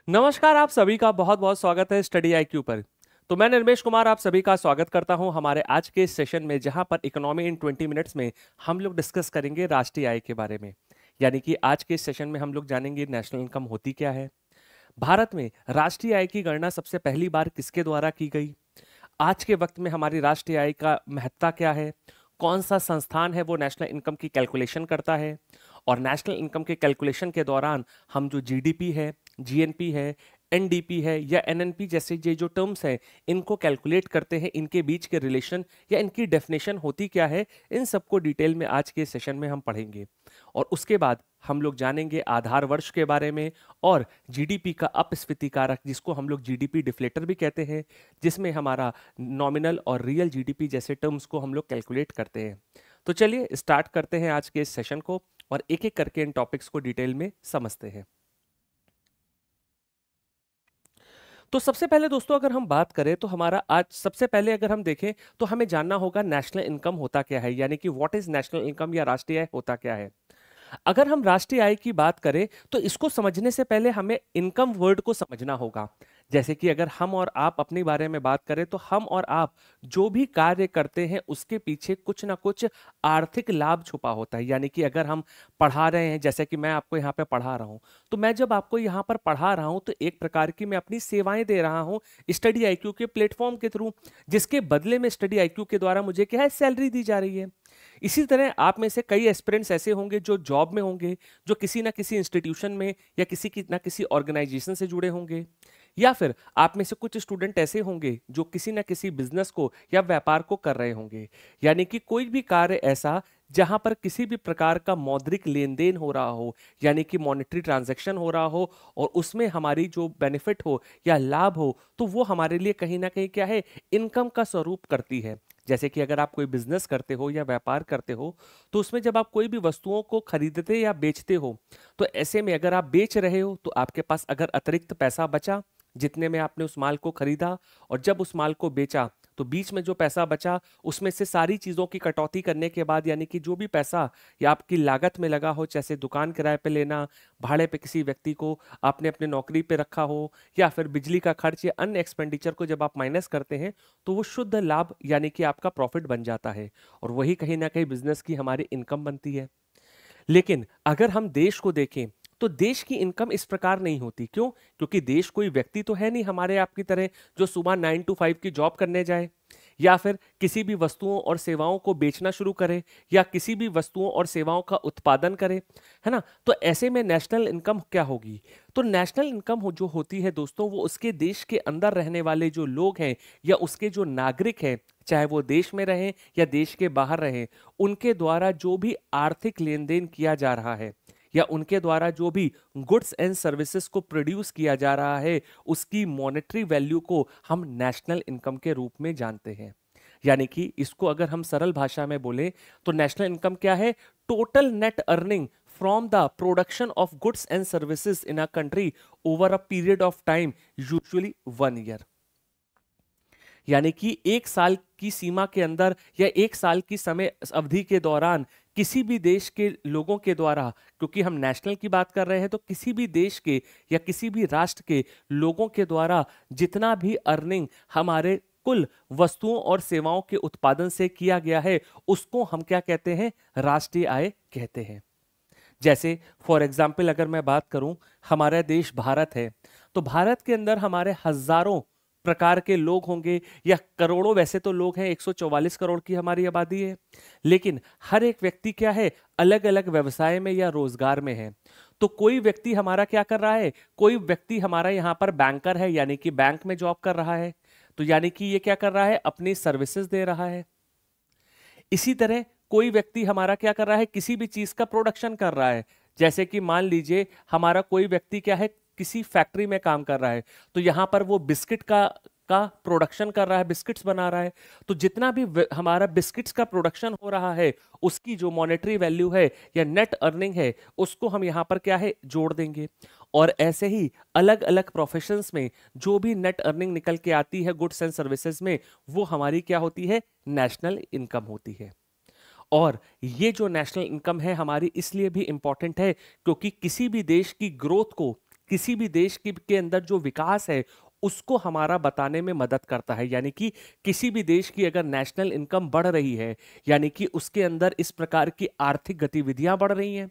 नमस्कार, आप सभी का बहुत बहुत स्वागत है स्टडी आईक्यू पर। तो मैं निर्मेश कुमार आप सभी का स्वागत करता हूं हमारे आज के इस सेशन में, जहां पर इकोनॉमी इन 20 मिनट्स में हम लोग डिस्कस करेंगे राष्ट्रीय आय के बारे में। यानी कि आज के इस सेशन में हम लोग जानेंगे नेशनल इनकम होती क्या है, भारत में राष्ट्रीय आय की गणना सबसे पहली बार किसके द्वारा की गई, आज के वक्त में हमारी राष्ट्रीय आय का महत्ता क्या है, कौन सा संस्थान है वो नेशनल इनकम की कैलकुलेशन करता है, और नेशनल इनकम के कैलकुलेशन के दौरान हम जो जीडीपी है, जीएनपी है, एनडीपी है या एनएनपी जैसे ये जो टर्म्स हैं इनको कैलकुलेट करते हैं, इनके बीच के रिलेशन या इनकी डेफिनेशन होती क्या है, इन सबको डिटेल में आज के सेशन में हम पढ़ेंगे। और उसके बाद हम लोग जानेंगे आधार वर्ष के बारे में और जीडीपी का अपस्फीति कारक, जिसको हम लोग जीडीपी डिफ्लेटर भी कहते हैं, जिसमें हमारा नॉमिनल और रियल जीडीपी जैसे टर्म्स को हम लोग कैलकुलेट करते हैं। तो चलिए स्टार्ट करते हैं आज के इस सेशन को और एक एक करके इन टॉपिक्स को डिटेल में समझते हैं। तो सबसे पहले दोस्तों अगर हम बात करें तो हमारा आज सबसे पहले अगर हम देखें तो हमें जानना होगा नेशनल इनकम होता क्या है, यानी कि व्हाट इज नेशनल इनकम या राष्ट्रीय आय होता क्या है। अगर हम राष्ट्रीय आय की बात करें तो इसको समझने से पहले हमें इनकम वर्ड को समझना होगा। जैसे कि अगर हम और आप अपने बारे में बात करें तो हम और आप जो भी कार्य करते हैं उसके पीछे कुछ ना कुछ आर्थिक लाभ छुपा होता है। यानी कि अगर हम पढ़ा रहे हैं, जैसे कि मैं आपको यहाँ पे पढ़ा रहा हूँ, तो मैं जब आपको यहाँ पर पढ़ा रहा हूँ तो एक प्रकार की मैं अपनी सेवाएं दे रहा हूँ स्टडी आईक्यू के प्लेटफॉर्म के थ्रू, जिसके बदले में स्टडी आईक्यू के द्वारा मुझे क्या है, सैलरी दी जा रही है। इसी तरह आप में से कई एस्पिरेंट्स ऐसे होंगे जो जॉब में होंगे, जो किसी ना किसी इंस्टीट्यूशन में या किसी की ना किसी ऑर्गेनाइजेशन से जुड़े होंगे, या फिर आप में से कुछ स्टूडेंट ऐसे होंगे जो किसी ना किसी बिजनेस को या व्यापार को कर रहे होंगे। यानी कि कोई भी कार्य ऐसा जहां पर किसी भी प्रकार का मौद्रिक लेन देन हो रहा हो, यानी कि मॉनेटरी ट्रांजैक्शन हो रहा हो और उसमें हमारी जो बेनिफिट हो या लाभ हो, तो वो हमारे लिए कहीं ना कहीं क्या है, इनकम का स्वरूप करती है। जैसे कि अगर आप कोई बिजनेस करते हो या व्यापार करते हो तो उसमें जब आप कोई भी वस्तुओं को खरीदते या बेचते हो, तो ऐसे में अगर आप बेच रहे हो तो आपके पास अगर अतिरिक्त पैसा बचा जितने में आपने उस माल को खरीदा, और जब उस माल को बेचा तो बीच में जो पैसा बचा उसमें से सारी चीजों की कटौती करने के बाद, यानी कि जो भी पैसा या आपकी लागत में लगा हो, जैसे दुकान किराए पे लेना, भाड़े पे किसी व्यक्ति को आपने अपने नौकरी पे रखा हो, या फिर बिजली का खर्च या अन्य एक्सपेंडिचर को जब आप माइनस करते हैं तो वो शुद्ध लाभ यानी कि आपका प्रॉफिट बन जाता है, और वही कहीं ना कहीं बिजनेस की हमारी इनकम बनती है। लेकिन अगर हम देश को देखें तो देश की इनकम इस प्रकार नहीं होती। क्यों? क्योंकि देश कोई व्यक्ति तो है नहीं हमारे आपकी तरह जो सुबह 9 to 5 की जॉब करने जाए, या फिर किसी भी वस्तुओं और सेवाओं को बेचना शुरू करे, या किसी भी वस्तुओं और सेवाओं का उत्पादन करे, है ना। तो ऐसे में नेशनल इनकम क्या होगी? तो नेशनल इनकम जो होती है दोस्तों, वो उसके देश के अंदर रहने वाले जो लोग हैं या उसके जो नागरिक हैं, चाहे वो देश में रहें या देश के बाहर रहें, उनके द्वारा जो भी आर्थिक लेन देन किया जा रहा है या उनके द्वारा जो भी गुड्स एंड सर्विसेज को प्रोड्यूस किया जा रहा है, उसकी मॉनेटरी वैल्यू को हम नेशनल इनकम के रूप में जानते हैं। यानी कि इसको अगर हम सरल भाषा में बोले तो नेशनल इनकम क्या है? Total net earning from the production of goods and services in a country over a period of time, usually 1 year. यानी कि एक साल की सीमा के अंदर या एक साल की समय अवधि के दौरान किसी भी देश के लोगों के द्वारा, क्योंकि हम नेशनल की बात कर रहे हैं, तो किसी भी देश के या किसी भी राष्ट्र के लोगों के द्वारा जितना भी अर्निंग हमारे कुल वस्तुओं और सेवाओं के उत्पादन से किया गया है, उसको हम क्या कहते हैं? राष्ट्रीय आय कहते हैं। जैसे फॉर एग्जाम्पल अगर मैं बात करूं, हमारा देश भारत है, तो भारत के अंदर हमारे हजारों प्रकार के लोग होंगे या करोड़ों, वैसे तो लोग हैं, 144 करोड़ की हमारी आबादी है, लेकिन हर एक व्यक्ति क्या है, अलग अलग व्यवसाय में या रोजगार में है। तो कोई व्यक्ति हमारा क्या कर रहा है? कोई व्यक्ति हमारा यहाँ पर बैंकर है, यानी कि बैंक में जॉब कर रहा है, तो यानी कि ये क्या कर रहा है? अपनी सर्विसेज दे रहा है। इसी तरह कोई व्यक्ति हमारा क्या कर रहा है? किसी भी चीज का प्रोडक्शन कर रहा है। जैसे कि मान लीजिए हमारा कोई व्यक्ति क्या है, किसी फैक्ट्री में काम कर रहा है, तो यहां पर वो बिस्किट का प्रोडक्शन कर रहा है, बिस्किट्स बना रहा है। तो जितना भी हमारा बिस्किट्स का प्रोडक्शन हो रहा है, उसकी जो मॉनेटरी वैल्यू है या नेट अर्निंग है, उसको हम यहां पर क्या है, जोड़ देंगे। और ऐसे ही अलग अलग प्रोफेशंस में जो भी नेट अर्निंग निकल के आती है गुड्स एंड सर्विसेज में, वो हमारी क्या होती है? नेशनल इनकम होती है। और ये जो नेशनल इनकम है हमारी इसलिए भी इंपॉर्टेंट है क्योंकि किसी भी देश की ग्रोथ को, किसी भी देश के अंदर जो विकास है उसको हमारा बताने में मदद करता है। यानी कि किसी भी देश की अगर नेशनल इनकम बढ़ रही है, यानी कि उसके अंदर इस प्रकार की आर्थिक गतिविधियां बढ़ रही हैं,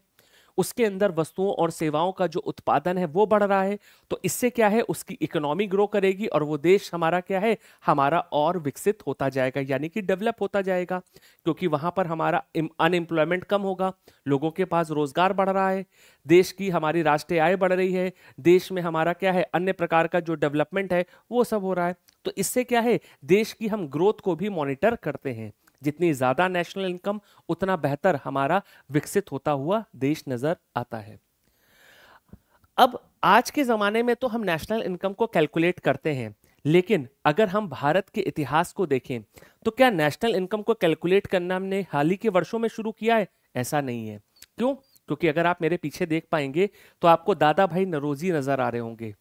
उसके अंदर वस्तुओं और सेवाओं का जो उत्पादन है वो बढ़ रहा है, तो इससे क्या है, उसकी इकोनॉमी ग्रो करेगी और वो देश हमारा क्या है, हमारा और विकसित होता जाएगा, यानी कि डेवलप होता जाएगा, क्योंकि वहां पर हमारा अनएम्प्लॉयमेंट कम होगा, लोगों के पास रोजगार बढ़ रहा है, देश की हमारी राष्ट्रीय आय बढ़ रही है, देश में हमारा क्या है, अन्य प्रकार का जो डेवलपमेंट है वो सब हो रहा है। तो इससे क्या है, देश की हम ग्रोथ को भी मॉनिटर करते हैं। जितनी ज्यादा नेशनल इनकम उतना बेहतर हमारा विकसित होता हुआ देश नजर आता है। अब आज के जमाने में तो हम नेशनल इनकम को कैलकुलेट करते हैं, लेकिन अगर हम भारत के इतिहास को देखें तो क्या नेशनल इनकम को कैलकुलेट करना हमने हाल ही के वर्षों में शुरू किया है? ऐसा नहीं है। क्यों? क्योंकि अगर आप मेरे पीछे देख पाएंगे तो आपको दादा भाई नौरोजी नजर आ रहे होंगे,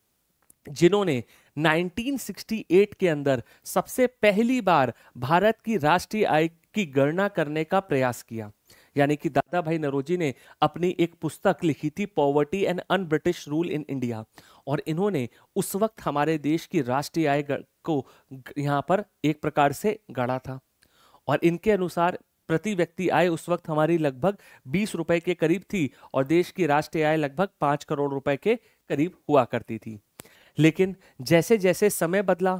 जिन्होंने 1968 के अंदर सबसे पहली बार भारत की राष्ट्रीय आय की गणना करने का प्रयास किया। यानी कि दादा भाई नौरोजी ने अपनी एक पुस्तक लिखी थी, poverty and un British rule in India, और इन्होंने उस वक्त हमारे देश की राष्ट्रीय आय को यहां पर एक प्रकार से गढ़ा था। और इनके अनुसार प्रति व्यक्ति आय उस वक्त हमारी लगभग 20 रुपए के करीब थी और देश की राष्ट्रीय आय लगभग 5 करोड़ रुपए के करीब हुआ करती थी। लेकिन जैसे जैसे समय बदला,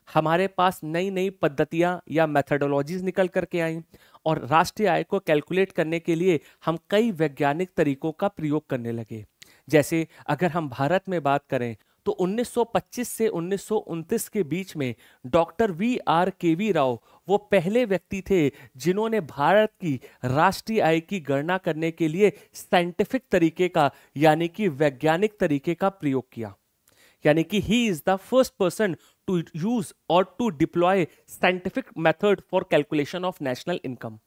हमारे पास नई नई पद्धतियां या मेथडोलॉजीज निकल करके आई और राष्ट्रीय आय को कैलकुलेट करने के लिए हम कई वैज्ञानिक तरीकों का प्रयोग करने लगे। जैसे अगर हम भारत में बात करें तो 1925 से 1929 के बीच में डॉक्टर V.R.K.V. राव वो पहले व्यक्ति थे जिन्होंने भारत की राष्ट्रीय आय की गणना करने के लिए साइंटिफिक तरीके का, यानी कि वैज्ञानिक तरीके का प्रयोग किया। यानी कि he is the first person to use और to deploy scientific method for calculation of national income.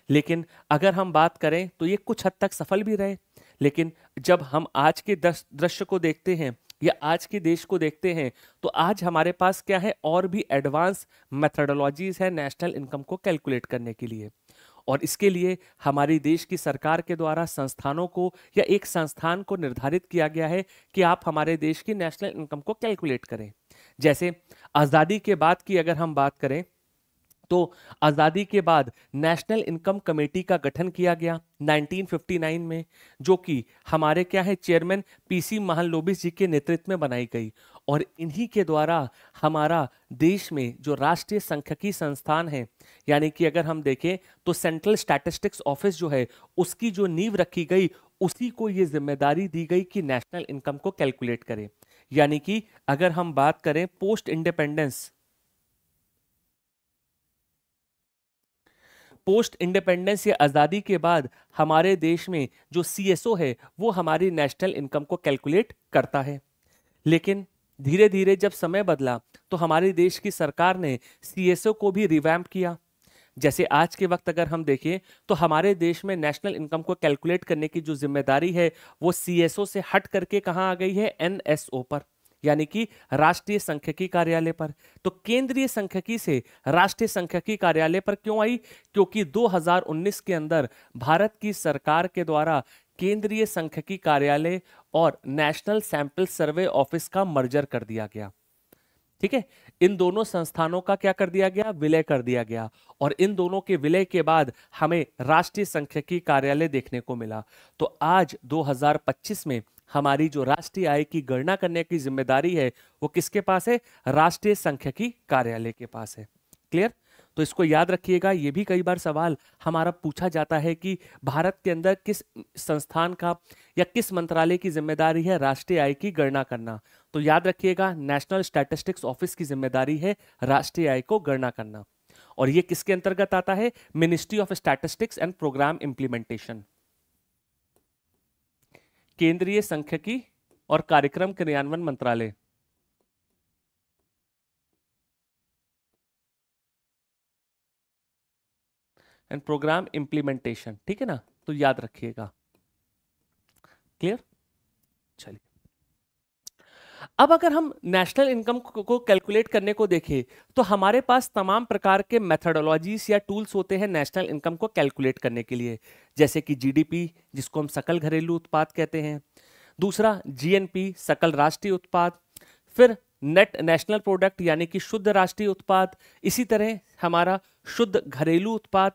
लेकिन अगर हम बात करें तो ये कुछ हद तक सफल भी रहे, लेकिन जब हम आज के दृश्य को देखते हैं या आज के देश को देखते हैं तो आज हमारे पास क्या है, और भी एडवांस मेथडोलॉजीज है नेशनल इनकम को कैलकुलेट करने के लिए। और इसके लिए हमारी देश की सरकार के द्वारा संस्थानों को या एक संस्थान को निर्धारित किया गया है कि आप हमारे देश की नेशनल इनकम को कैलकुलेट करें। जैसे आज़ादी के बाद की अगर हम बात करें तो आज़ादी के बाद नेशनल इनकम कमेटी का गठन किया गया 1959 में, जो कि हमारे क्या है, चेयरमैन पीसी महालनोबिस जी के नेतृत्व में बनाई गई। और इन्हीं के द्वारा हमारा देश में जो राष्ट्रीय सांख्यिकी संस्थान है, यानी कि अगर हम देखें तो सेंट्रल स्टैटिस्टिक्स ऑफिस जो है, उसकी जो नींव रखी गई, उसी को ये जिम्मेदारी दी गई कि नेशनल इनकम को कैलकुलेट करें। यानी कि अगर हम बात करें पोस्ट इंडिपेंडेंस या आज़ादी के बाद हमारे देश में जो सीएसओ है वो हमारी नेशनल इनकम को कैलकुलेट करता है। लेकिन धीरे धीरे जब समय बदला तो हमारे देश की सरकार ने सीएसओ को भी रिवैम्प किया। जैसे आज के वक्त अगर हम देखें तो हमारे देश में नेशनल इनकम को कैलकुलेट करने की जो जिम्मेदारी है वो सीएसओ से हट करके कहाँ आ गई है, एनएसओ पर, यानी कि राष्ट्रीय सांख्यिकी कार्यालय पर। तो केंद्रीय सांख्यिकी से राष्ट्रीय सांख्यिकी कार्यालय पर क्यों आई? क्योंकि 2019 के अंदर भारत की सरकार के द्वारा केंद्रीय सांख्यिकी कार्यालय और नेशनल सैंपल सर्वे ऑफिस का मर्जर कर दिया गया। ठीक है, इन दोनों संस्थानों का क्या कर दिया गया, विलय कर दिया गया। और इन दोनों के विलय के बाद हमें राष्ट्रीय सांख्यिकी कार्यालय देखने को मिला। तो आज 2025 में हमारी जो राष्ट्रीय आय की गणना करने की जिम्मेदारी है वो किसके पास है, राष्ट्रीय सांख्यिकी कार्यालय के पास है। क्लियर? तो इसको याद रखिएगा, ये भी कई बार सवाल हमारा पूछा जाता है कि भारत के अंदर किस संस्थान का या किस मंत्रालय की जिम्मेदारी है राष्ट्रीय आय की गणना करना। तो याद रखिएगा, नेशनल स्टैटिस्टिक्स ऑफिस की जिम्मेदारी है राष्ट्रीय आय को गणना करना। और ये किसके अंतर्गत आता है, ministry of statistics and programme implementation, केंद्रीय सांख्यिकी और कार्यक्रम क्रियान्वयन मंत्रालय। एंड प्रोग्राम इंप्लीमेंटेशन, ठीक है ना, तो याद रखिएगा। क्लियर? चलिए, अब अगर हम नेशनल इनकम को कैलकुलेट करने को देखें तो हमारे पास तमाम प्रकार के मेथडोलॉजीज या टूल्स होते हैं नेशनल इनकम को कैलकुलेट करने के लिए। जैसे कि जीडीपी, जिसको हम सकल घरेलू उत्पाद कहते हैं, दूसरा जीएनपी सकल राष्ट्रीय उत्पाद, फिर नेट नेशनल प्रोडक्ट यानी कि शुद्ध राष्ट्रीय उत्पाद, इसी तरह हमारा शुद्ध घरेलू उत्पाद,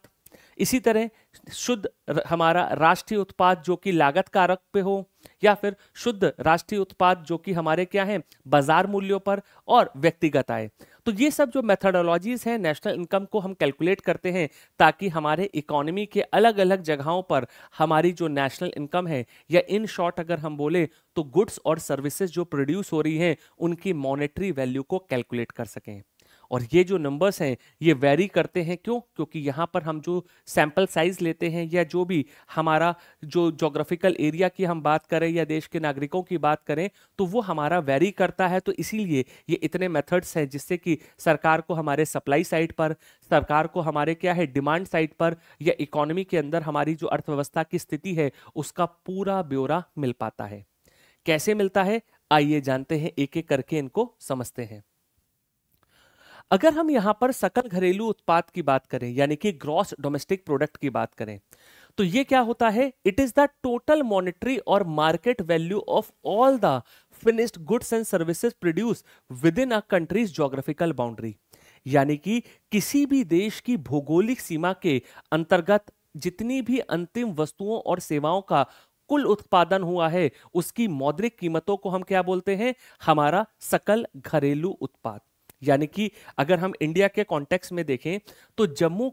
इसी तरह शुद्ध हमारा राष्ट्रीय उत्पाद जो कि लागत कारक पे हो, या फिर शुद्ध राष्ट्रीय उत्पाद जो कि हमारे क्या है बाजार मूल्यों पर, और व्यक्तिगत आय। तो ये सब जो मेथडोलॉजीज हैं नेशनल इनकम को हम कैलकुलेट करते हैं ताकि हमारे इकोनॉमी के अलग अलग जगहों पर हमारी जो नेशनल इनकम है, या इन शॉर्ट अगर हम बोले तो गुड्स और सर्विसेज जो प्रोड्यूस हो रही हैं उनकी मॉनेटरी वैल्यू को कैलकुलेट कर सकें। और ये जो नंबर्स हैं ये वेरी करते हैं, क्यों? क्योंकि यहाँ पर हम जो सैंपल साइज लेते हैं या जो भी हमारा जो जोग्राफिकल एरिया की हम बात करें या देश के नागरिकों की बात करें तो वो हमारा वेरी करता है। तो इसीलिए ये इतने मेथड्स हैं जिससे कि सरकार को हमारे सप्लाई साइड पर, सरकार को हमारे क्या है डिमांड साइड पर, या इकोनॉमी के अंदर हमारी जो अर्थव्यवस्था की स्थिति है उसका पूरा ब्यौरा मिल पाता है। कैसे मिलता है आइए जानते हैं, एक एक करके इनको समझते हैं। अगर हम यहां पर सकल घरेलू उत्पाद की बात करें यानी कि ग्रॉस डोमेस्टिक प्रोडक्ट की बात करें तो ये क्या होता है? It is the total monetary और market value of all the finished goods and services produce within a country's geographical boundary. यानी कि किसी भी देश की भौगोलिक सीमा के अंतर्गत जितनी भी अंतिम वस्तुओं और सेवाओं का कुल उत्पादन हुआ है उसकी मौद्रिक कीमतों को हम क्या बोलते हैं? हमारा सकल घरेलू उत्पाद। यानी कि अगर हम इंडिया के कॉन्टेक्स्ट में देखें तो जम्मू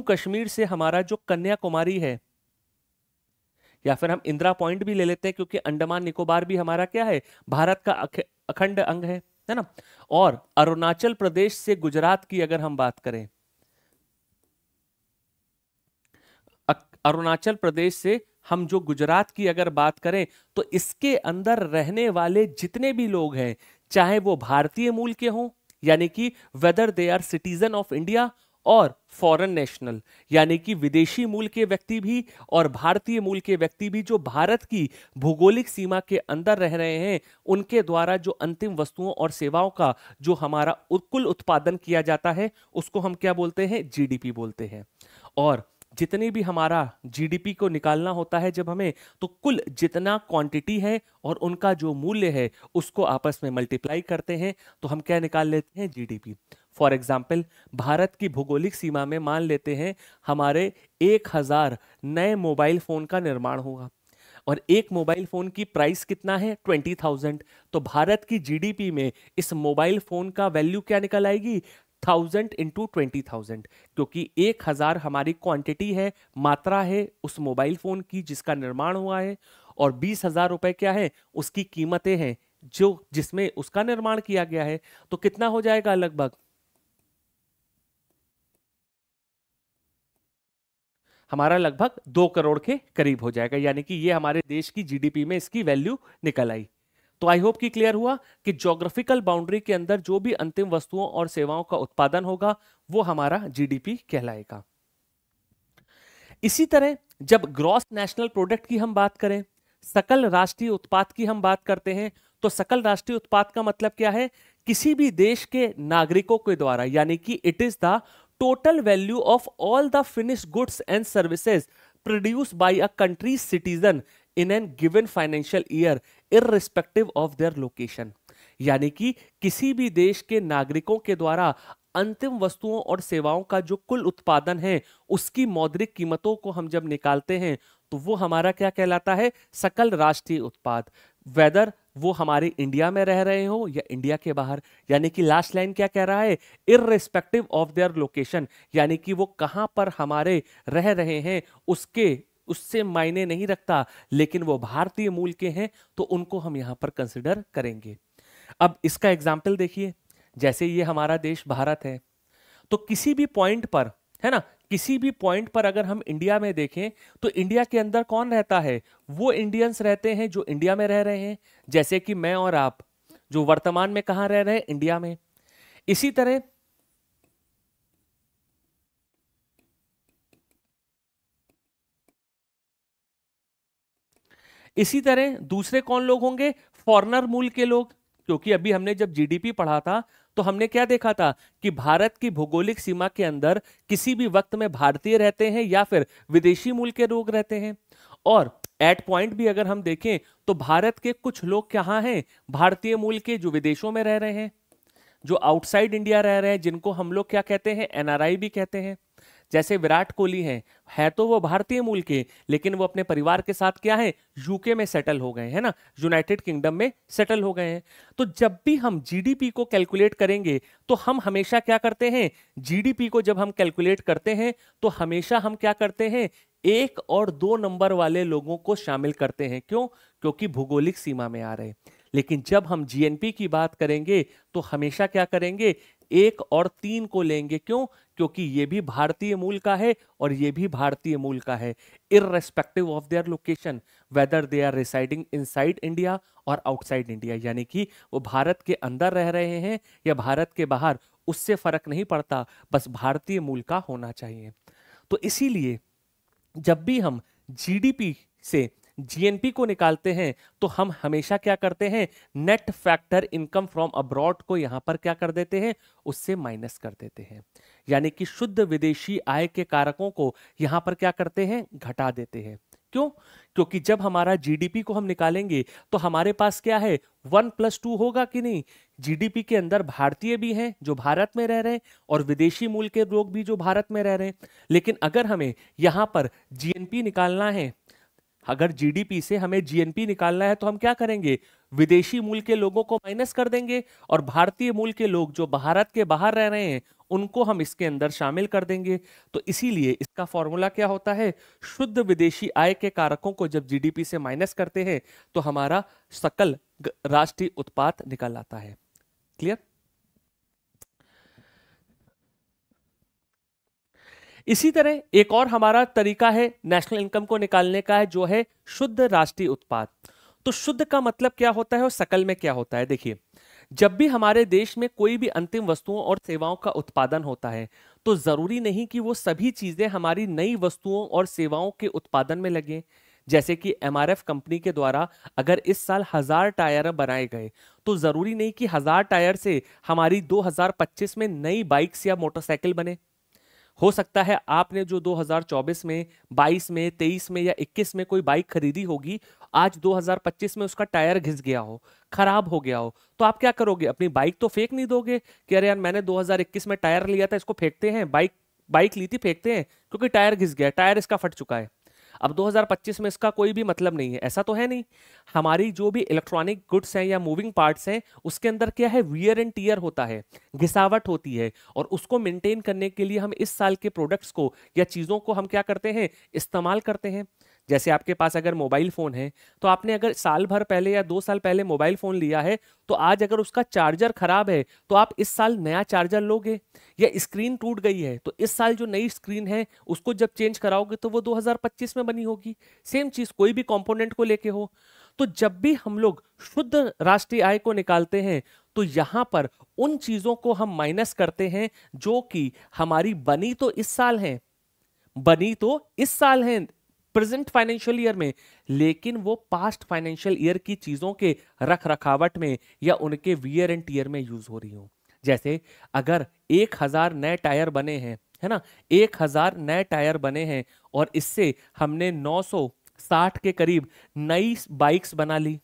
कश्मीर से हमारा जो कन्याकुमारी है, या फिर हम इंदिरा पॉइंट भी ले लेते हैं क्योंकि अंडमान निकोबार भी हमारा क्या है भारत का अखंड अंग है ना। और अरुणाचल प्रदेश से गुजरात की अगर हम बात करें, अरुणाचल प्रदेश से हम जो गुजरात की अगर बात करें तो इसके अंदर रहने वाले जितने भी लोग हैं चाहे वो भारतीय मूल के हों यानी कि whether they are citizen of India, और फॉरेन नेशनल यानी कि विदेशी मूल के व्यक्ति भी और भारतीय मूल के व्यक्ति भी जो भारत की भौगोलिक सीमा के अंदर रह रहे हैं, उनके द्वारा जो अंतिम वस्तुओं और सेवाओं का जो हमारा कुल उत्पादन किया जाता है उसको हम क्या बोलते हैं? जीडीपी बोलते हैं। और जितनी भी हमारा जीडीपी को निकालना होता है जब हमें, तो कुल जितना क्वांटिटी है और उनका जो मूल्य है उसको आपस में मल्टीप्लाई करते हैं तो हम क्या निकाल लेते हैं? जीडीपी। फॉर एग्जाम्पल भारत की भौगोलिक सीमा में मान लेते हैं हमारे 1000 नए मोबाइल फोन का निर्माण होगा और एक मोबाइल फोन की प्राइस कितना है? 20,000। तो भारत की जीडीपी में इस मोबाइल फोन का वैल्यू क्या निकल आएगी? 1000 इंटू 20,000, क्योंकि 1000 हमारी क्वांटिटी है, मात्रा है उस मोबाइल फोन की जिसका निर्माण हुआ है, और 20,000 रुपए क्या है? उसकी कीमतें हैं जो जिसमें उसका निर्माण किया गया है। तो कितना हो जाएगा? लगभग हमारा लगभग 2 करोड़ के करीब हो जाएगा। यानी कि ये हमारे देश की जीडीपी में इसकी वैल्यू निकल आई। तो आई होप कि क्लियर हुआ कि ज्योग्राफिकल बाउंड्री के अंदर जो भी अंतिम वस्तुओं और सेवाओं का उत्पादन होगा वो हमारा जीडीपी कहलाएगा। इसी तरह जब ग्रॉस नेशनल प्रोडक्ट की हम बात करें, सकल राष्ट्रीय उत्पाद की हम बात करते हैं, तो सकल राष्ट्रीय उत्पाद का मतलब क्या है? किसी भी देश के नागरिकों के द्वारा, यानी कि it is the total value of all the finished goods and services produced by a country citizen in an given financial year irrespective of their location. यानी कि किसी भी देश के नागरिकों के द्वारा अंतिम वस्तुओं और सेवाओं का जो कुल उत्पादन है उसकी मौद्रिक कीमतों को हम जब निकालते हैं तो वो हमारा क्या कहलाता है? सकल राष्ट्रीय उत्पाद। वेदर वो हमारे इंडिया में रह रहे हो या इंडिया के बाहर। यानी कि लास्ट लाइन क्या कह रहा है? इररिस्पेक्टिव ऑफ देयर लोकेशन, यानी कि वो कहां पर हमारे रह रहे हैं उससे मायने नहीं रखता, लेकिन वो भारतीय मूल के हैं तो उनको हम यहां पर कंसिडर करेंगे। अब इसका एग्जाम्पल देखिए, जैसे ये हमारा देश भारत है तो किसी भी पॉइंट पर है ना, किसी भी पॉइंट पर अगर हम इंडिया में देखें तो इंडिया के अंदर कौन रहता है? वो इंडियंस रहते हैं जो इंडिया में रह रहे हैं, जैसे कि मैं और आप जो वर्तमान में कहां रह रहे हैं? इंडिया में। इसी तरह दूसरे कौन लोग होंगे? फॉरेनर मूल के लोग। क्योंकि अभी हमने जब जीडीपी पढ़ा था तो हमने क्या देखा था कि भारत की भौगोलिक सीमा के अंदर किसी भी वक्त में भारतीय रहते हैं या फिर विदेशी मूल के लोग रहते हैं। और एट पॉइंट भी अगर हम देखें तो भारत के कुछ लोग कहाँ हैं, भारतीय मूल के, जो विदेशों में रह रहे हैं, जो आउटसाइड इंडिया रह रहे हैं, जिनको हम लोग क्या कहते हैं, एनआरआई भी कहते हैं। जैसे विराट कोहली हैं, है तो वो भारतीय मूल के, लेकिन वो अपने परिवार के साथ क्या है, यूके में सेटल हो गए हैं ना, यूनाइटेड किंगडम में सेटल हो गए हैं। तो जब भी हम जीडीपी को कैलकुलेट करेंगे तो हम हमेशा क्या करते हैं, जीडीपी को जब हम कैलकुलेट करते हैं तो हमेशा हम क्या करते हैं, 1 और 2 नंबर वाले लोगों को शामिल करते हैं। क्यों? क्योंकि भौगोलिक सीमा में आ रहे हैं। लेकिन जब हम जीएनपी की बात करेंगे तो हमेशा क्या करेंगे, 1 और 3 को लेंगे। क्यों? क्योंकि ये भी भारतीय मूल का है और ये भी भारतीय मूल का है, irrespective of their location, whether they are residing inside India और आउटसाइड इंडिया, यानी कि वो भारत के अंदर रह रहे हैं या भारत के बाहर, उससे फर्क नहीं पड़ता, बस भारतीय मूल का होना चाहिए। तो इसीलिए जब भी हम जीडीपी से जीएनपी को निकालते हैं तो हम हमेशा क्या करते हैं, net factor income from abroad को यहां पर क्या कर देते हैं, उससे माइनस कर देते हैं। यानी कि शुद्ध विदेशी आय के कारकों को यहां पर क्या करते हैं, घटा देते हैं। क्यों? क्योंकि जब हमारा जीडीपी को हम निकालेंगे तो हमारे पास क्या है, 1+2 होगा कि नहीं। जीडीपी के अंदर भारतीय भी हैं जो भारत में रह रहे हैं और विदेशी मूल के लोग भी जो भारत में रह रहे हैं। लेकिन अगर हमें यहां पर जीएनपी निकालना है, अगर जीडीपी से हमें जीएनपी निकालना है तो हम क्या करेंगे, विदेशी मूल के लोगों को माइनस कर देंगे और भारतीय मूल के लोग जो भारत के बाहर रह रहे हैं उनको हम इसके अंदर शामिल कर देंगे। तो इसीलिए इसका फॉर्मूला क्या होता है, शुद्ध विदेशी आय के कारकों को जब जीडीपी से माइनस करते हैं तो हमारा सकल राष्ट्रीय उत्पाद निकल आता है। क्लियर? इसी तरह एक और हमारा तरीका है नेशनल इनकम को निकालने का है, जो है शुद्ध राष्ट्रीय उत्पाद। तो शुद्ध का मतलब क्या होता है और सकल में क्या होता है? देखिए, जब भी हमारे देश में कोई भी अंतिम वस्तुओं और सेवाओं का उत्पादन होता है तो जरूरी नहीं कि वो सभी चीजें हमारी नई वस्तुओं और सेवाओं के उत्पादन में लगे। जैसे कि एमआरएफ कंपनी के द्वारा अगर इस साल 1000 टायर बनाए गए तो जरूरी नहीं कि 1000 टायर से हमारी 2025 में नई बाइक्स या मोटरसाइकिल बने। हो सकता है आपने जो 2024 में, 22 में, 23 में या 21 में कोई बाइक खरीदी होगी, आज 2025 में उसका टायर घिस गया हो, खराब हो गया हो, तो आप क्या करोगे, अपनी बाइक तो फेंक नहीं दोगे कि अरे यार मैंने 2021 में टायर लिया था, इसको फेंकते हैं, बाइक बाइक ली थी फेंकते हैं क्योंकि टायर घिस गया, टायर इसका फट चुका है। अब 2025 में इसका कोई भी मतलब नहीं है, ऐसा तो है नहीं। हमारी जो भी इलेक्ट्रॉनिक गुड्स हैं या मूविंग पार्ट्स हैं उसके अंदर क्या है, वियर एंड टीयर होता है, घिसावट होती है, और उसको मेंटेन करने के लिए हम इस साल के प्रोडक्ट्स को या चीजों को हम क्या करते हैं, इस्तेमाल करते हैं। जैसे आपके पास अगर मोबाइल फोन है तो आपने अगर साल भर पहले या 2 साल पहले मोबाइल फोन लिया है तो आज अगर उसका चार्जर खराब है तो आप इस साल नया चार्जर लोगे, या स्क्रीन टूट गई है तो इस साल जो नई स्क्रीन है उसको जब चेंज कराओगे तो वो 2025 में बनी होगी। सेम चीज कोई भी कंपोनेंट को लेके हो। तो जब भी हम लोग शुद्ध राष्ट्रीय आय को निकालते हैं तो यहां पर उन चीजों को हम माइनस करते हैं जो कि हमारी बनी तो इस साल है प्रेजेंट फाइनेंशियल ईयर में, लेकिन वो पास्ट फाइनेंशियल ईयर की चीजों के रख रखावट में या उनके वियर एंड टीयर में यूज हो रही हो। जैसे अगर 1000 नए टायर बने हैं, है ना, 1000 नए टायर बने हैं और इससे हमने 960 के करीब नई बाइक्स बना ली,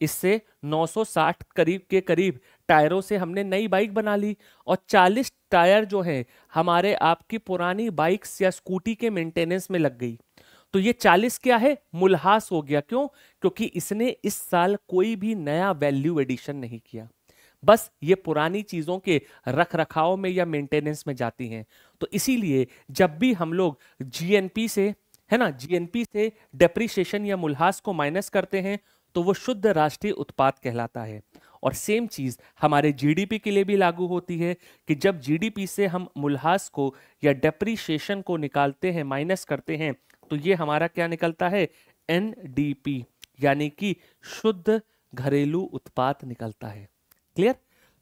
इससे 960 करीब टायरों से हमने नई बाइक बना ली, और 40 टायर जो है हमारे आपकी पुरानी बाइक्स या स्कूटी के मेंटेनेंस में लग गई। तो ये 40 क्या है, मुल्हास हो गया। क्यों? क्योंकि इसने इस साल कोई भी नया वैल्यू एडिशन नहीं किया, बस ये पुरानी चीजों के रख रखाव में या मेंटेनेंस में जाती हैं। तो इसीलिए जब भी हम लोग जीएनपी से, है ना, जीएनपी से डेप्रिसिएशन या मुल्हास को माइनस करते हैं तो वो शुद्ध राष्ट्रीय उत्पाद कहलाता है। और सेम चीज हमारे जीडीपी के लिए भी लागू होती है कि जब जीडीपी से हम मुल्हास को या डेप्रिसिएशन को निकालते हैं, माइनस करते हैं, तो ये हमारा क्या निकलता है, एनडीपी, यानी कि शुद्ध घरेलू उत्पाद निकलता है। क्लियर?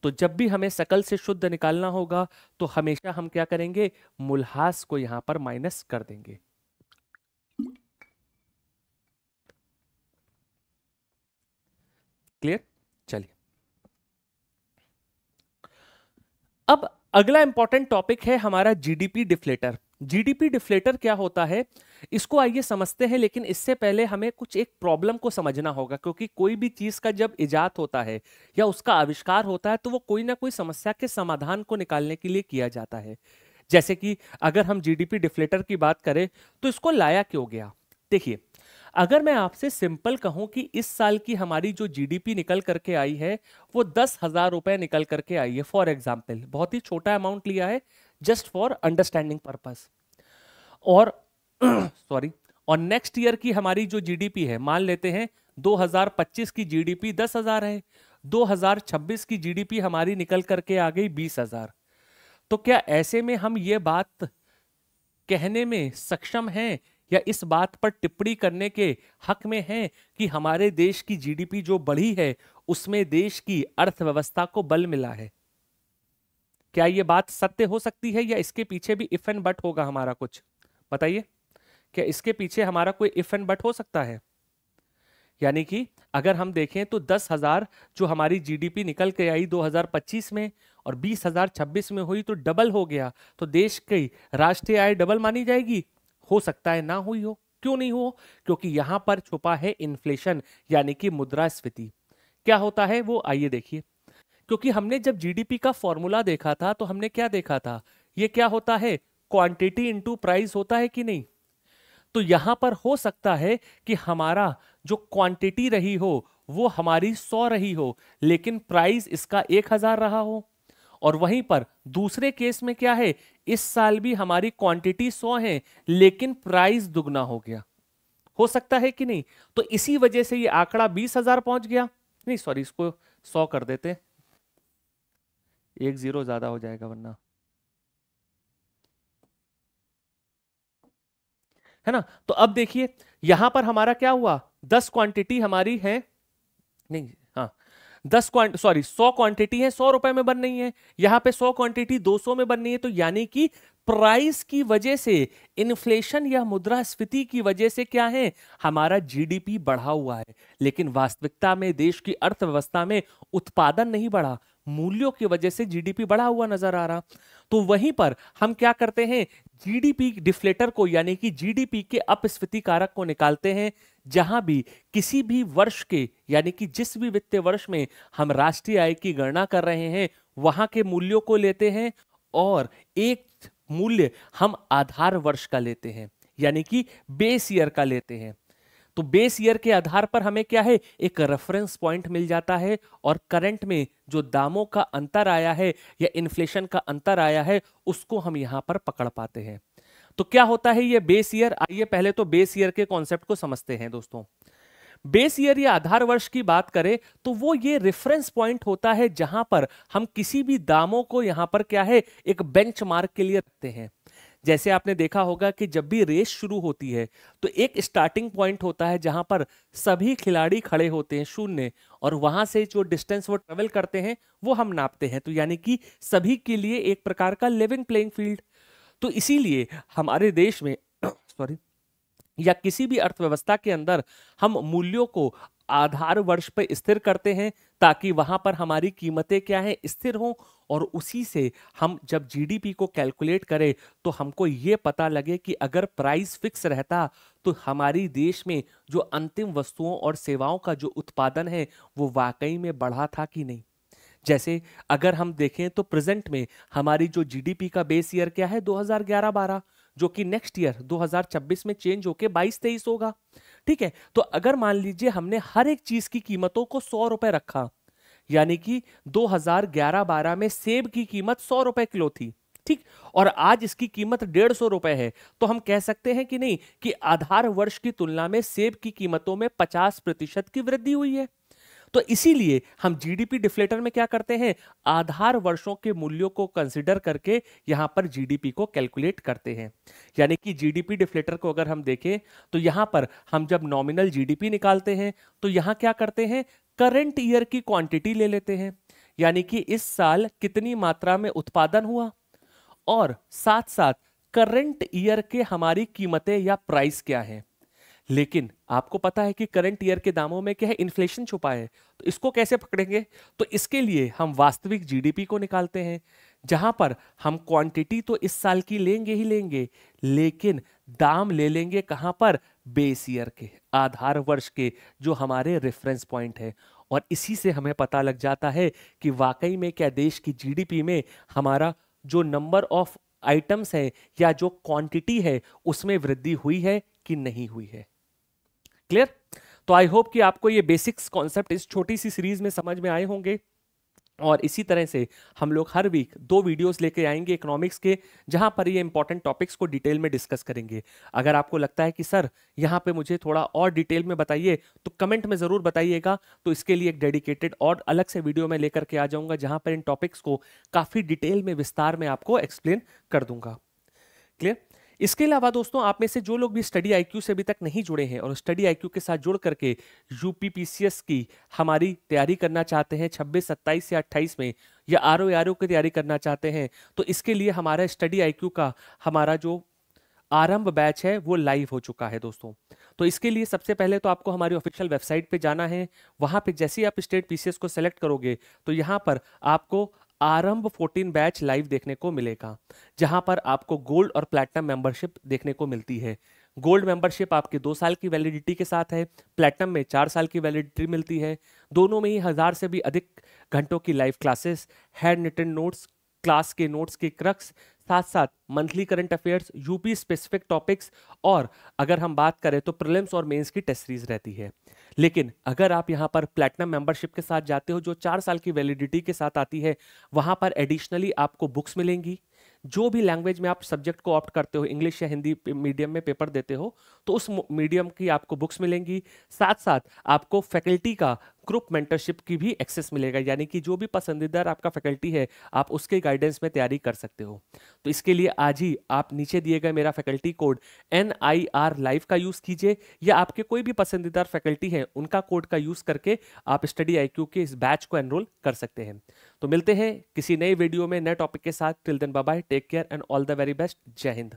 तो जब भी हमें सकल से शुद्ध निकालना होगा तो हमेशा हम क्या करेंगे, मुल्हास को यहां पर माइनस कर देंगे। क्लियर? चलिए, अब अगला इंपॉर्टेंट टॉपिक है हमारा जीडीपी डिफ्लेटर। जीडीपी डिफ्लेटर क्या होता है, इसको आइए समझते हैं, लेकिन इससे पहले हमें कुछ एक प्रॉब्लम को समझना होगा, क्योंकि कोई भी चीज का जब इजाद होता है या उसका आविष्कार होता है तो वो कोई ना कोई समस्या के समाधान को निकालने के लिए किया जाता है। जैसे कि अगर हम जीडीपी डिफ्लेटर की बात करें तो इसको लाया क्यों गया। देखिए, अगर मैं आपसे सिंपल कहूं कि इस साल की हमारी जो जीडीपी निकल करके आई है वो 10,000 रुपए निकल करके आई है, फॉर एग्जाम्पल, बहुत ही छोटा अमाउंट लिया है जस्ट फॉर अंडरस्टैंडिंग पर्पस। और सॉरी, और नेक्स्ट ईयर की हमारी जो जीडीपी है, मान लेते हैं 2025 की जीडीपी 10,000 है, 2026 की जीडीपी हमारी निकल करके आ गई 20,000। तो क्या ऐसे में हम ये बात कहने में सक्षम हैं या इस बात पर टिप्पणी करने के हक में हैं कि हमारे देश की जीडीपी जो बढ़ी है उसमें देश की अर्थव्यवस्था को बल मिला है? क्या ये बात सत्य हो सकती है या इसके पीछे भी इफ एंड बट होगा हमारा कुछ? बताइए, क्या इसके पीछे हमारा कोई इफ एंड बट हो सकता है? यानी कि अगर हम देखें तो 10,000 जो हमारी जीडीपी निकल के आई 2025 में और 20,000 26 में हुई तो डबल हो गया, तो देश की राष्ट्रीय आय डबल मानी जाएगी? हो सकता है ना हुई हो। क्यों नहीं हो? क्योंकि यहां पर छुपा है इन्फ्लेशन, यानी कि मुद्रास्फीति। क्या होता है वो आइए देखिए। क्योंकि हमने जब जीडीपी का फॉर्मूला देखा था तो हमने क्या देखा था, ये क्या होता है, क्वांटिटी इनटू प्राइस होता है कि नहीं। तो यहां पर हो सकता है कि हमारा जो क्वांटिटी रही हो वो हमारी 100 रही हो, लेकिन प्राइस इसका 1,000 रहा हो। और वहीं पर दूसरे केस में क्या है, इस साल भी हमारी क्वांटिटी 100 है लेकिन प्राइस दुगना हो गया। हो सकता है कि नहीं? तो इसी वजह से ये आंकड़ा 20,000 पहुंच गया। नहीं सॉरी, इसको 100 कर देते, एक जीरो ज्यादा हो जाएगा वरना, है ना। तो अब देखिए यहां पर हमारा क्या हुआ, 10 क्वांटिटी हमारी है, नहीं हाँ, 100 क्वांटिटी है, 100 रुपए में बन रही है। यहां पे 100 क्वांटिटी 200 में बन रही है। तो यानी कि प्राइस की वजह से, इन्फ्लेशन या मुद्रास्फीति की वजह से क्या है, हमारा जीडीपी बढ़ा हुआ है, लेकिन वास्तविकता में देश की अर्थव्यवस्था में उत्पादन नहीं बढ़ा, मूल्यों की वजह से जीडीपी बढ़ा हुआ नजर आ रहा। तो वहीं पर हम क्या करते हैं, जीडीपी डिफ्लेटर को यानी कि जीडीपी के अपस्फीति कारक को निकालते हैं। जहां भी किसी भी वर्ष के यानी कि जिस भी वित्तीय वर्ष में हम राष्ट्रीय आय की गणना कर रहे हैं वहां के मूल्यों को लेते हैं और एक मूल्य हम आधार वर्ष का लेते हैं, यानी कि बेस ईयर का लेते हैं। तो बेस ईयर के आधार पर हमें क्या है, एक रेफरेंस पॉइंट मिल जाता है और करंट में जो दामों का अंतर आया है या इन्फ्लेशन का अंतर आया है उसको हम यहां पर पकड़ पाते हैं। तो क्या होता है ये बेस ईयर, आइए पहले तो बेस ईयर के कॉन्सेप्ट को समझते हैं दोस्तों। बेस ईयर या आधार वर्ष की बात करें तो वो ये रेफरेंस पॉइंट होता है जहां पर हम किसी भी दामों को यहां पर क्या है, एक बेंचमार्क के लिए रखते हैं। जैसे आपने देखा होगा कि जब भी रेस शुरू होती है तो एक स्टार्टिंग पॉइंट होता है जहां पर सभी खिलाड़ी खड़े होते हैं शून्य, और वहां से जो डिस्टेंस वो ट्रेवल करते हैं वो हम नापते हैं। तो यानी कि सभी के लिए एक प्रकार का लेवल प्लेइंग फील्ड। तो इसीलिए हमारे देश में सॉरी, या किसी भी अर्थव्यवस्था के अंदर हम मूल्यों को आधार वर्ष पर स्थिर करते हैं ताकि वहां पर हमारी कीमतें क्या है, स्थिर हों, और उसी से हम जब जीडीपी को कैलकुलेट करें तो हमको ये पता लगे कि अगर प्राइस फिक्स रहता तो हमारी देश में जो अंतिम वस्तुओं और सेवाओं का जो उत्पादन है वो वाकई में बढ़ा था कि नहीं। जैसे अगर हम देखें तो प्रेजेंट में हमारी जो जीडीपी का बेस ईयर क्या है, 2011-12, जो कि नेक्स्ट ईयर 2026 में चेंज होके 22-23 होगा। ठीक है, तो अगर मान लीजिए हमने हर एक चीज की कीमतों को 100 रुपए रखा, यानी कि 2011-12 में सेब की कीमत 100 रुपए किलो थी, ठीक, और आज इसकी कीमत 150 रुपए है, तो हम कह सकते हैं कि नहीं कि आधार वर्ष की तुलना में सेब की कीमतों में 50% की वृद्धि हुई है। तो इसीलिए हम जीडीपी डिफ्लेटर में क्या करते हैं, आधार वर्षों के मूल्यों को कंसीडर करके यहां पर जीडीपी को कैलकुलेट करते हैं। यानी कि जीडीपी डिफ्लेटर को अगर हम देखें तो यहां पर हम जब नॉमिनल जीडीपी निकालते हैं तो यहां क्या करते हैं, करंट ईयर की क्वांटिटी ले लेते हैं, यानी कि इस साल कितनी मात्रा में उत्पादन हुआ, और साथ साथ करंट ईयर के हमारी कीमतें या प्राइस क्या है। लेकिन आपको पता है कि करंट ईयर के दामों में क्या है, इन्फ्लेशन छुपा है। तो इसको कैसे पकड़ेंगे, तो इसके लिए हम वास्तविक जीडीपी को निकालते हैं। जहां पर हम क्वांटिटी तो इस साल की लेंगे ही लेंगे, लेकिन दाम ले लेंगे कहां पर, बेस ईयर के, आधार वर्ष के, जो हमारे रेफरेंस पॉइंट है। और इसी से हमें पता लग जाता है कि वाकई में क्या देश की जीडीपी में हमारा जो नंबर ऑफ आइटम्स है या जो क्वांटिटी है उसमें वृद्धि हुई है कि नहीं हुई है। क्लियर? तो आई होप कि आपको ये बेसिक्स कॉन्सेप्ट इस छोटी सी सीरीज में समझ में आए होंगे। और इसी तरह से हम लोग हर वीक 2 वीडियोस लेके आएंगे इकोनॉमिक्स के, जहां पर ये इंपॉर्टेंट टॉपिक्स को डिटेल में डिस्कस करेंगे। अगर आपको लगता है कि सर यहां पे मुझे थोड़ा और डिटेल में बताइए, तो कमेंट में जरूर बताइएगा। तो इसके लिए एक डेडिकेटेड और अलग से वीडियो मैं लेकर के आ जाऊंगा, जहां पर इन टॉपिक्स को काफी डिटेल में विस्तार में आपको एक्सप्लेन कर दूंगा। क्लियर? इसके अलावा दोस्तों, आप में से जो लोग भी स्टडी आईक्यू से अभी तक नहीं जुड़े हैं और स्टडी आईक्यू के साथ जुड़ करके यूपीपीसीएस की हमारी तैयारी करना चाहते हैं 26, 27 या 28 में, या आरओ की तैयारी करना चाहते हैं, तो इसके लिए हमारा स्टडी आईक्यू का हमारा जो आरंभ बैच है वो लाइव हो चुका है दोस्तों। तो इसके लिए सबसे पहले तो आपको हमारी ऑफिशियल वेबसाइट पे जाना है। वहां पे जैसे ही आप स्टेट पीसीएस को सेलेक्ट करोगे, तो यहां पर आपको आरंभ 14 बैच लाइव देखने को मिलेगा, जहां पर आपको गोल्ड और प्लैटिनम मेंबरशिप देखने को मिलती है। गोल्ड मेंबरशिप आपके 2 साल की वैलिडिटी के साथ है, प्लैटिनम में 4 साल की वैलिडिटी मिलती है। दोनों में ही 1000 से भी अधिक घंटों की live classes, hand written notes, class के नोट्स के क्रक्स, साथ साथ monthly current affairs, UP specific topics, और अगर हम बात करें तो प्रीलिम्स और मेंस की टेस्ट सीरीज रहती है। लेकिन अगर आप यहां पर प्लैटिनम मेंबरशिप के साथ जाते हो, जो 4 साल की वैलिडिटी के साथ आती है, वहां पर एडिशनली आपको बुक्स मिलेंगी। जो भी लैंग्वेज में आप सब्जेक्ट को ऑप्ट करते हो, इंग्लिश या हिंदी मीडियम में पेपर देते हो, तो उस मीडियम की आपको बुक्स मिलेंगी। साथ साथ आपको फैकल्टी का ग्रुप मेंटरशिप की भी एक्सेस मिलेगा, यानी कि जो भी पसंदीदा आपका फैकल्टी है, आप उसके गाइडेंस में तैयारी कर सकते हो। तो इसके लिए आज ही आप नीचे दिए गए मेरा फैकल्टी कोड NIR लाइव का यूज कीजिए, या आपके कोई भी पसंदीदा फैकल्टी है उनका कोड का यूज करके आप स्टडी आईक्यू के इस बैच को एनरोल कर सकते हैं। तो मिलते हैं किसी नए वीडियो में नए टॉपिक के साथ। Till then bye bye, take care and all the very best. जय हिंद।